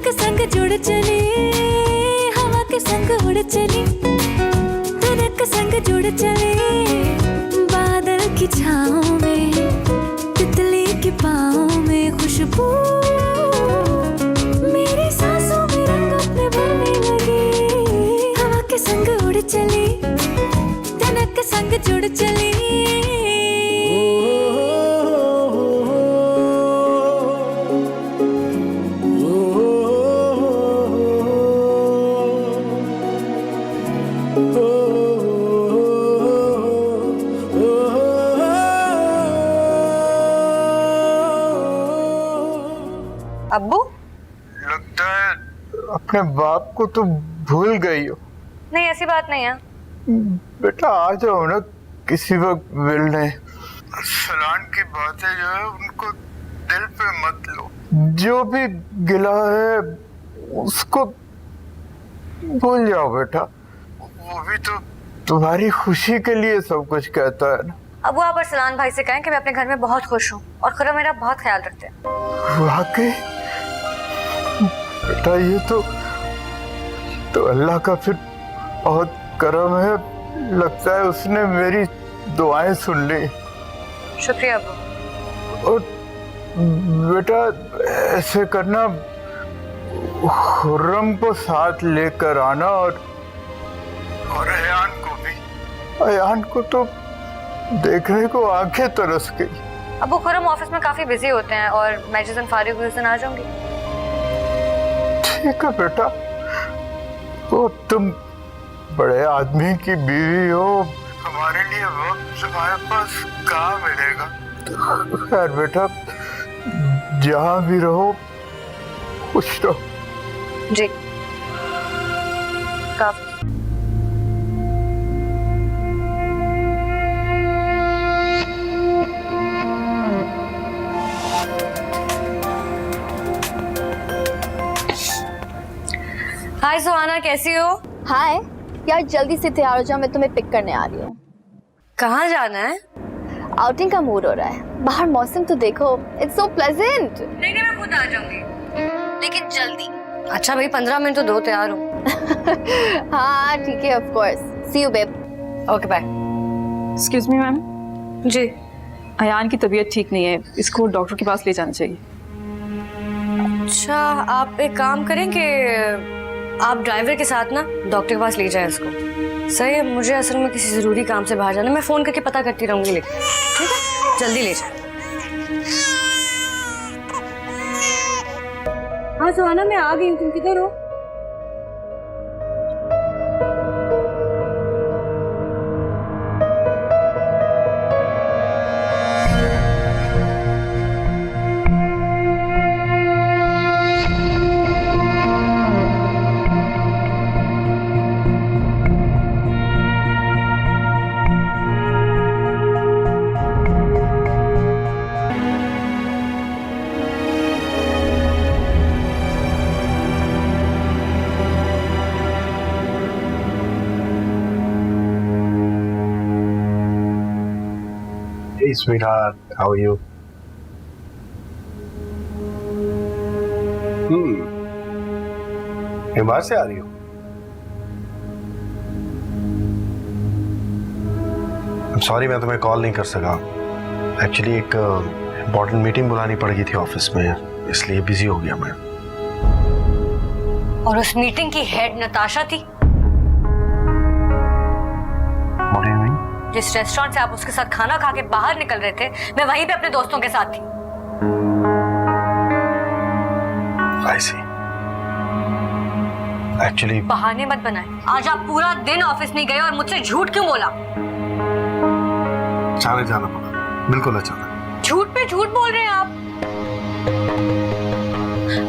के संग जुड़ चली, हवा के संग उड़ चली, धुन के संग जुड़ चली, बादल की छाँव में, तितली की पाँव में खुशबू, मेरी सांसों में रंग अपने भरने लगी। हवा के संग उड़ चली, धुन के संग जुड़ चली। अब्बू, लगता है अपने बाप को तो भूल गई हो। नहीं ऐसी बात नहीं है। बेटा आ जाओ ना किसी वक्त मिलने। सलान की बातें जो है उनको दिल पे मत लो, जो भी गिला है उसको भूल जाओ बेटा। वो भी तो तुम्हारी खुशी के लिए सब कुछ कहता है ना। अब्बू आप अरसलान भाई से कहें कि मैं अपने घर में बहुत खुश हूँ और खुर्रम मेरा बहुत ख्याल रखते हैं। वाकई बेटा ये तो अल्लाह का फिर बहुत करम है। लगता है उसने मेरी दुआएं सुन ली। शुक्रिया अब्बू। और बेटा ऐसे करना, खुर्रम को साथ लेकर आना और अयान को भी। अयान को तो देखने को आंखें तरस गई। अब्बू खुर्रम ऑफिस में काफी बिजी होते हैं और मैं जिस दिन फारिग हुई उस दिन आ जाऊंगी। ठीक है बेटा, तो तुम बड़े आदमी की बीवी हो, हमारे लिए वक्त तुम्हारे पास कहाँ मिलेगा। खैर बेटा जहाँ भी रहो खुश रहो। जी काफी। हाय सुहाना, कैसी हो? हाय यार, जल्दी से तैयार हो जाओ, मैं तुम्हें पिक करने आ रही हूँ। कहाँ जाना है? आउटिंग का मूड हो रहा है, बाहर मौसम तो देखो, इट्स सो प्लेजेंट। नहीं मैं खुद आ जाऊंगी, लेकिन जल्दी। अच्छा भाई 15 मिनट तो दो, तैयार हो। हाँ ठीक है, of course. See you babe. Okay bye. Excuse me ma'am, ji Ayaan की तबीयत ठीक नहीं है, इसको डॉक्टर के पास ले जाना चाहिए। अच्छा आप एक काम करें कि आप ड्राइवर के साथ ना डॉक्टर के पास ले जाएं इसको। सही है, मुझे असल में किसी जरूरी काम से बाहर जाना, मैं फोन करके पता करती रहूंगी, लेकिन ठीक है जल्दी ले जाएं। हाँ सुहाना मैं आ गई हूँ, तुम किधर हो? Hey sweetheart, how are you? बाहर से आ रही हो? I'm sorry मैं तुम्हें कॉल नहीं कर सका। एक्चुअली एक इम्पोर्टेंट मीटिंग बुलानी पड़ गई थी ऑफिस में, इसलिए बिजी हो गया मैं। और उस मीटिंग की हेड नताशा थी। What do you mean? जिस रेस्टोरेंट से आप उसके साथ खाना खा के बाहर निकल रहे थे, मैं वहीं पे अपने दोस्तों के साथ थी। I see. Actually बहाने मत बनाए। आज आप पूरा दिन ऑफिस नहीं गए और मुझसे झूठ क्यों बोला? अचानक जाना पड़ा, बिल्कुल अचानक। झूठ पे झूठ बोल रहे हैं आप।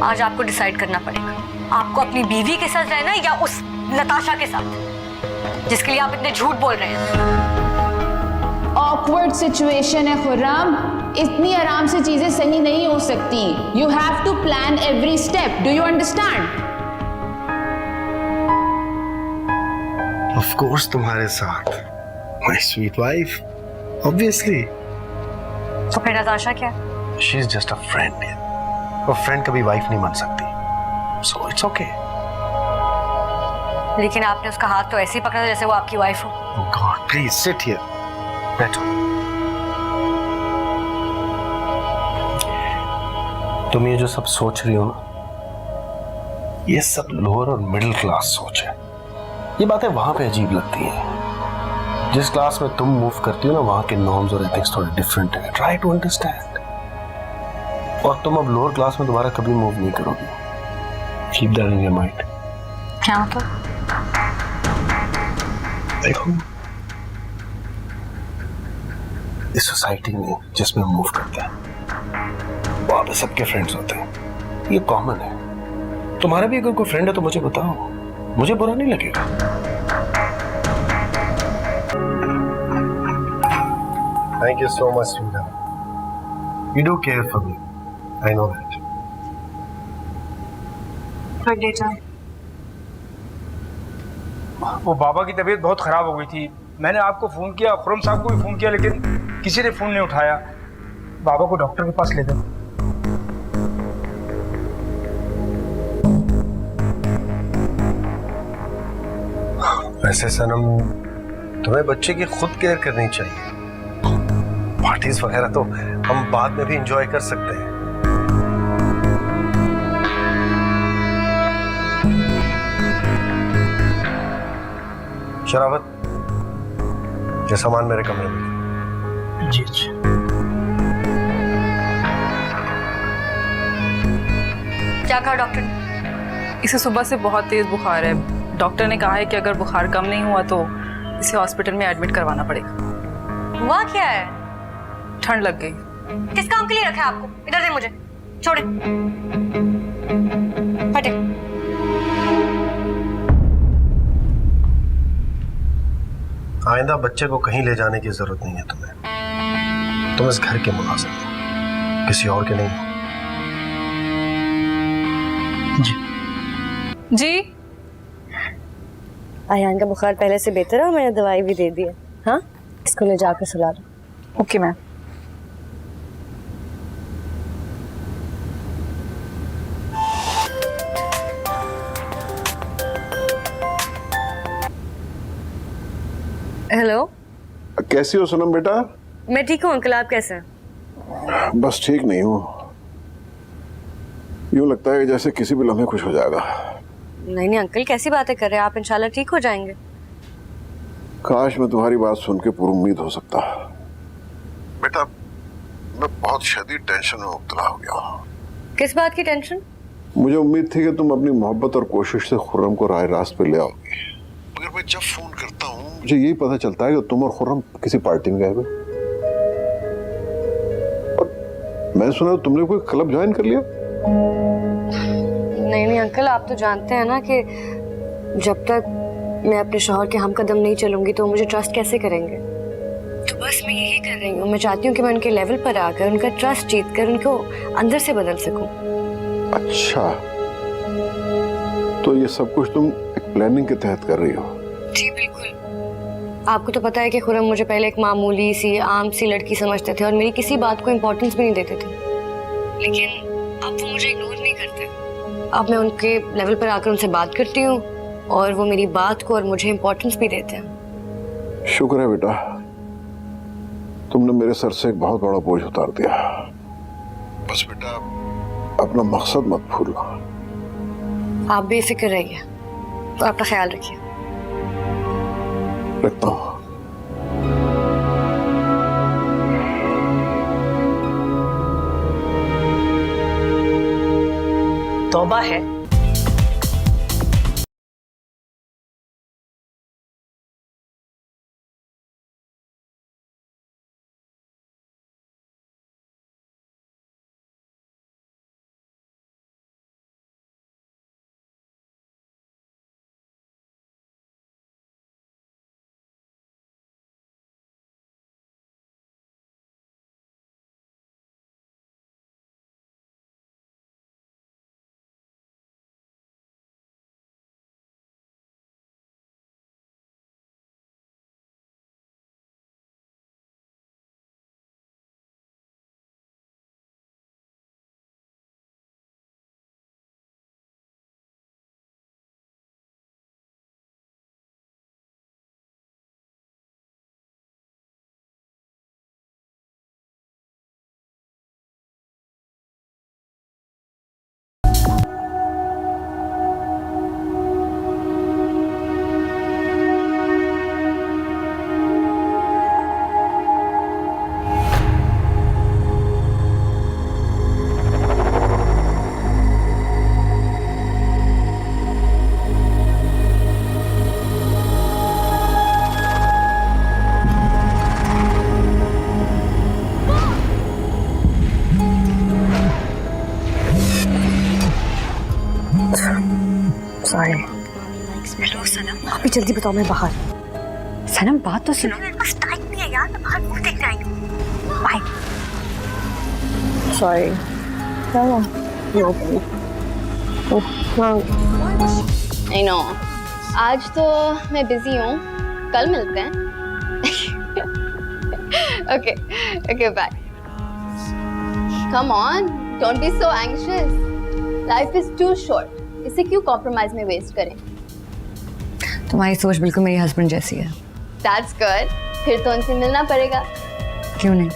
आज आपको डिसाइड करना पड़ेगा, आपको अपनी बीवी के साथ रहना है या उस नताशा के साथ जिसके लिए आप इतने झूठ बोल रहे हैं। ऑकवर्ड सिचुएशन है खुर्रम, इतनी आराम से चीजें सही नहीं हो सकती। You have to plan every step, do you understand? Of course तुम्हारे साथ, माय स्वीट वाइफ, ऑब्वियसली। तो फिर नताशा क्या? She is just a friend. और फ्रेंड कभी वाइफ नहीं बन सकती। So it's okay. लेकिन आपने उसका हाथ तो ऐसे ही पकड़ा जैसे वो आपकी वाइफ हो। ओह गॉड, प्लीज सिट हियर, बैठो। तुम ये जो सब सोच रही हो ना, ये सब लोअर और मिडिल क्लास सोच है। ये बातें वहां पे अजीब लगती हैं। जिस क्लास में तुम मूव करती हो ना, वहां के नॉर्म्स और एथिक्स थोड़े डिफरेंट है। Try to understand. और तुम अब लोअर क्लास में दोबारा कभी मूव नहीं करोगी। Keep that in your mind. क्या मतलब? देखो, इस सोसाइटी में जिसमें मूव करते हैं वहां पे सबके फ्रेंड्स होते हैं, ये कॉमन है। तुम्हारा भी अगर कोई फ्रेंड है तो मुझे बताओ, मुझे बुरा नहीं लगेगा। Thank you so much Sweeta, you do care for me, I know that. Good day time. वो बाबा की तबीयत बहुत ख़राब हो गई थी। मैंने आपको फ़ोन किया, खुरम साहब को भी फ़ोन किया, लेकिन किसी ने फ़ोन नहीं उठाया। बाबा को डॉक्टर के पास ले दो। वैसे सनम, तुम्हें बच्चे की खुद केयर करनी चाहिए। पार्टीज वगैरह तो हम बाद में भी एंजॉय कर सकते हैं। शरावत, ये सामान मेरे कमरे में। जी जी। क्या कहा डॉक्टर ने? इसे सुबह से बहुत तेज बुखार है। डॉक्टर ने कहा है कि अगर बुखार कम नहीं हुआ तो इसे हॉस्पिटल में एडमिट करवाना पड़ेगा। हुआ क्या है? ठंड लग गई। किस काम के लिए रखा है आपको? इधर दे मुझे, छोड़े, हटे। आइंदा बच्चे को कहीं ले जाने की जरूरत नहीं है तुम्हें। तुम इस घर के मुलाजिम हो, किसी और के नहीं हो। जी, आयान का बुखार पहले से बेहतर है और मैंने दवाई भी दे दी है। हाँ, इसको ले जाकर सुला दो। Okay ma'am. हेलो, कैसी हो सनम बेटा? मैं ठीक हूँ अंकल, आप कैसे हैं? बस ठीक नहीं हूँ। यूं लगता है जैसे किसी भी लम्हे खुश हो जाएगा। नहीं नहीं अंकल, कैसी बातें कर रहे हैं आप? इंशाल्लाह ठीक हो जाएंगे। काश मैं तुम्हारी बात सुन के पूरी हो सकता। बेटा, मैं बहुत शदीद टेंशन में मुब्तला हो गया हूँ। किस बात की टेंशन? मुझे उम्मीद थी कि तुम अपनी मोहब्बत और कोशिश से खुर्रम को राह रास्त पे ले आओगी, मगर मैं जब फोन करता हूँ मुझे यही पता चलता है कि तुम और खुर्रम किसी पार्टी में गए हुए। और मैंने सुना तुमने कोई क्लब ज्वाइन कर लिया। नहीं नहीं अंकल, आप तो जानते हैं ना कि जब तक मैं अपने शौहर के हम कदम नहीं चलूंगी तो मुझे ट्रस्ट कैसे करेंगे। तो बस मैं यही कर रही हूँ। मैं चाहती हूँ कि मैं उनके लेवल पर आकर उनका ट्रस्ट जीत कर उनको अंदर से बदल सकूं। अच्छा, तो ये सब कुछ तुम एक प्लानिंग के तहत कर रही हो? जी बिल्कुल। आपको तो पता है कि खुरम मुझे पहले एक मामूली सी आम सी लड़की समझते थे और मेरी किसी बात को इम्पोर्टेंस भी नहीं देते थे, लेकिन अब वो मुझे इग्नोर नहीं करते। अब मैं उनके लेवल पर आकर उनसे बात करती हूँ और वो मेरी बात को और मुझे इम्पोर्टेंस भी देते हैं। शुक्र है बेटा, तुमने मेरे सर से एक बहुत बड़ा बोझ उतार दिया। बस बेटा, अपना मकसद मत भूलना। आप बेफिक्र रहिए, तो अपना ख्याल रखिए। रखता हूँ। तौबा है सॉरी। हेलो सनम, अभी जल्दी बताओ, मैं बाहर। सनम बात तो सुनो। मेरे पास टाइम नहीं है यार, मैं बाहर मुंह देखने आई हूँ। बाय। सॉरी। आई नो, आज तो मैं बिजी हूँ, कल मिलते हैं। Okay okay bye. Come on, don't be so anxious, life is too short, इसे क्यों कॉम्प्रोमाइज में वेस्ट करें। तुम्हारी सोच बिल्कुल मेरी हस्बैंड जैसी है। दैट्स गुड, फिर तो उनसे मिलना पड़ेगा। क्यों नहीं?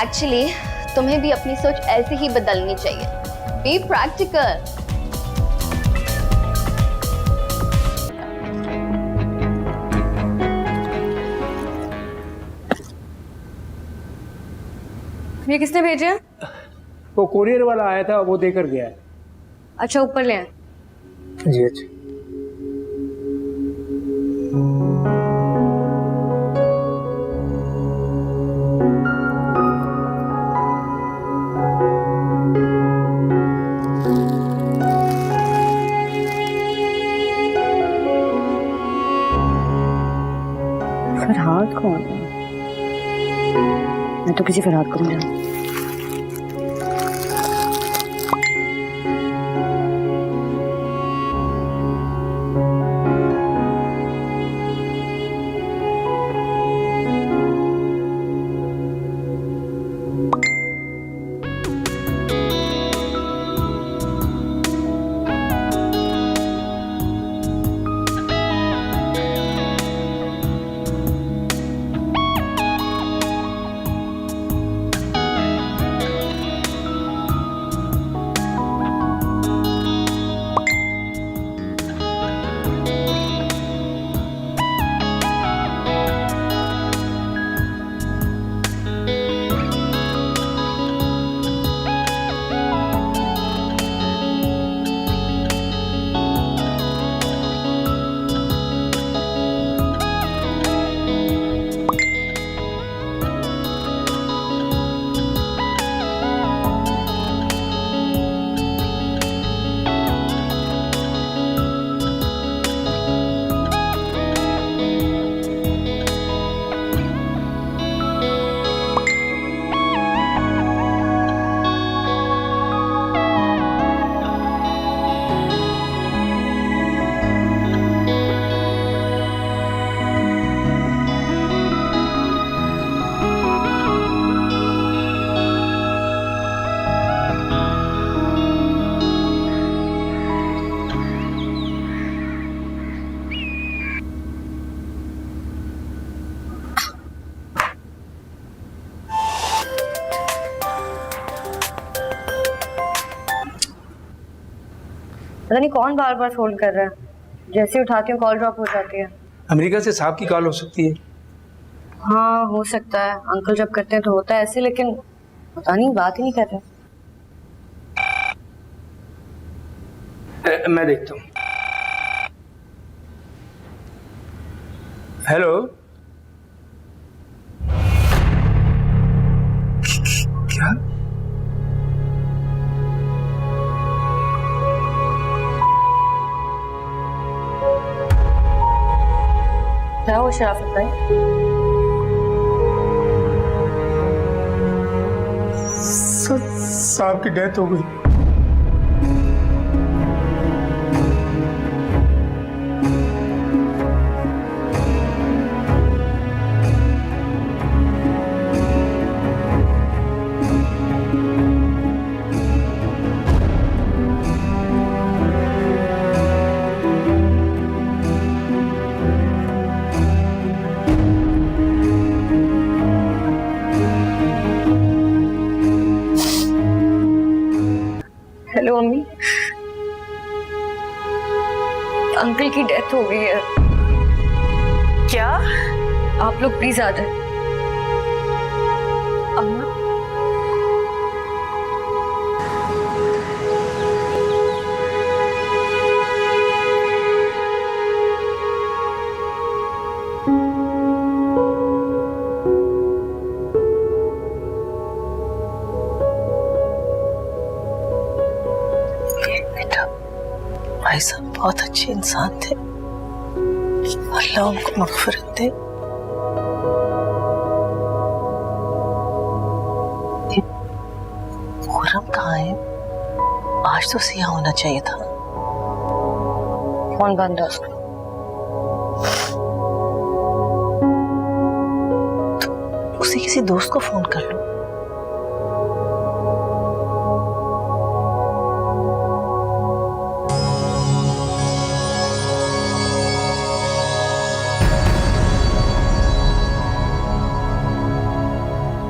एक्चुअली तुम्हें भी अपनी सोच ऐसे ही बदलनी चाहिए। Be practical. ये किसने भेजा? वो कोरियर वाला आया था, वो देकर गया है। अच्छा, ऊपर ले आए। जी अच्छा। फरहाद कौन है? मैं तो किसी फरहाद को नहीं जानती। पता नहीं कौन बार बार फोन कर रहा है, जैसे उठाती हूँ कॉल ड्रॉप हो जाती है। अमेरिका से साहब की कॉल हो सकती है। हाँ हो सकता है, अंकल जब करते हैं तो होता है ऐसे, लेकिन पता नहीं बात ही नहीं कर रहे। मैं देखता हूँ। हेलो, क्या? क्या वो शराफत भाई? साहब की डेथ हो गई। हेलो अम्मी, अंकल की डेथ हो गई है। क्या? आप लोग प्लीज आ जाए। अम्मा, भाई साहब बहुत अच्छे इंसान थे, अल्लाह उनको मग़फ़िरत दे। खुर्रम कहाँ है? आज तो सिया होना चाहिए था। फोन बंद है उसका। उसे किसी दोस्त को फोन कर लो।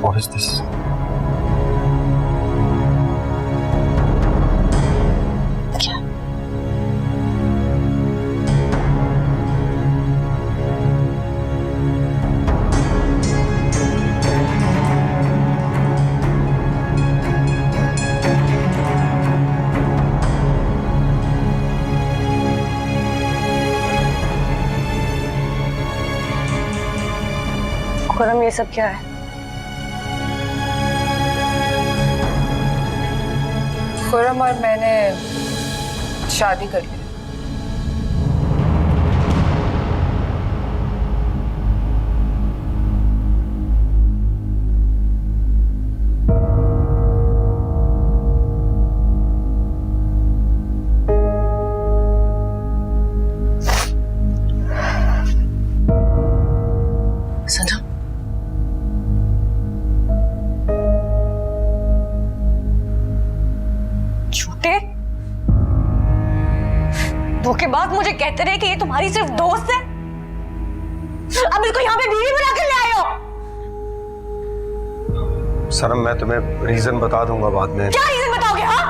What is this? क्या? खुर्रम, ये सब क्या है? खुर्रम और मैंने शादी कर ली। सनम, झूठे धोखेबाज मुझे कहते रहे कि ये तुम्हारी सिर्फ दोस्त है, अब इसको यहाँ पे बीवी बना कर ले आए हो। सनम, मैं तुम्हें रीजन बता दूंगा बाद में। क्या रीजन बताओगे? हाँ,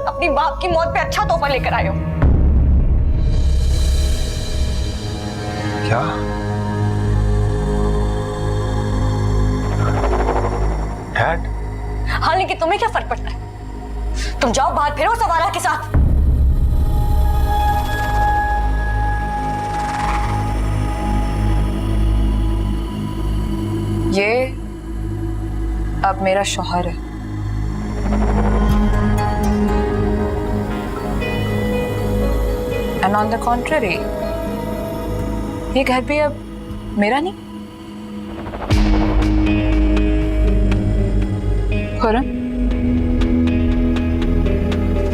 अपनी बाप की मौत पे अच्छा तोहफा लेकर आए हो। क्या? डैड? हाँ, लेकिन तुम्हें क्या फर्क पड़ता है? तुम जाओ बाहर फिरो सवारा के साथ। ये अब मेरा शौहर है। एंड ऑन द कॉन्ट्ररी, ये घर भी अब मेरा नहीं। खुर्रम,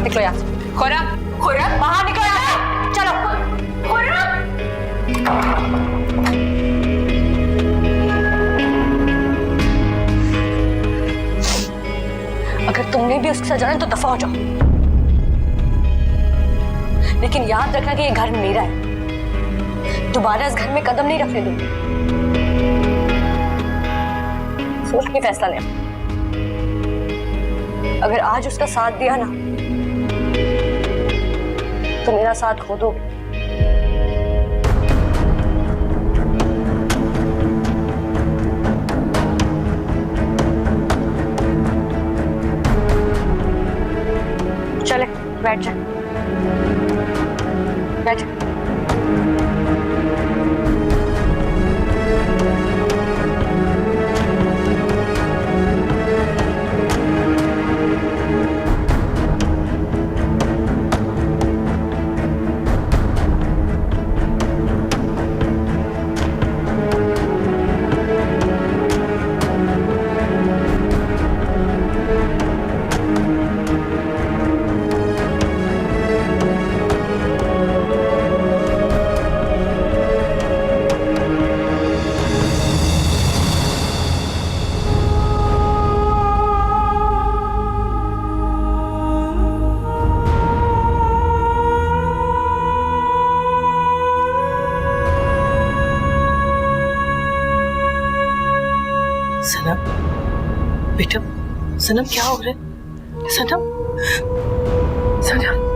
निकलो यहाँ से। खुर्रम, खुर्रम, बाहर निकलो यहाँ से। चलो। खुर्रम, अगर तुमने भी उसके साथ जाना है तो दफा हो जाओ, लेकिन याद रखना कि ये घर मेरा है। दोबारा इस घर में कदम नहीं रखने दूंगी। सोच के फैसला ले। अगर आज उसका साथ दिया ना तो मेरा साथ खो दो। चले, बैठ जा, बैठ जा। सनम, बेटा, सनम क्या हो रहा है? सनम, सनम।